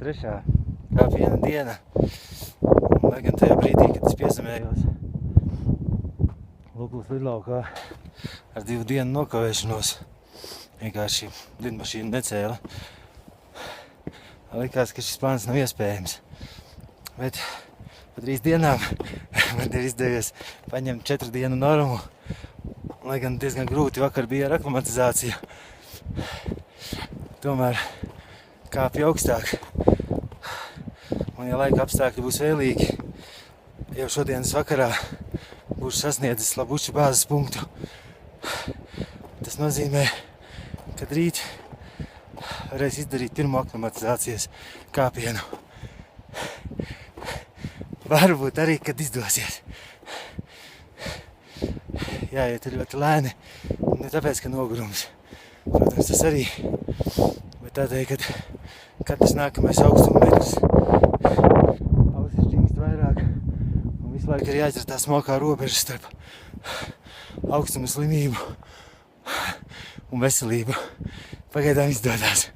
trešā kāpiena diena. Lai gan tajā brīdī, kad es piezemējos Luklas lidlaukā ar 2 dienu nokavēšanos, vienkārši lidmašīna necēla. Likās, ka šis plāns nav iespējams. Bet pa 3 dienām man ir izdevies paņemt 4 dienu normu. Lai gan diezgan grūti vakar bija ar aklimatizāciju. Tomēr kāpju augstāk. Un ja laika apstākļi būs vēlīgi, jau šodienas vakarā būšu sasniedzis Labuču bāzes punktu. Tas nozīmē, ka rīt varēs izdarīt pirmo aklimatizācijas kāpienu. Varbūt arī, kad izdosies. Jāiet ļoti lēni, ne tāpēc, ka nogurums. Protams, tas arī, bet tādēļ, kad katrs nākamais augstuma metrs ausis džingst vairāk un visu laiku ir jāķer tā smalkā robeža starp augstuma slimību un veselību. Pagaidām izdodās.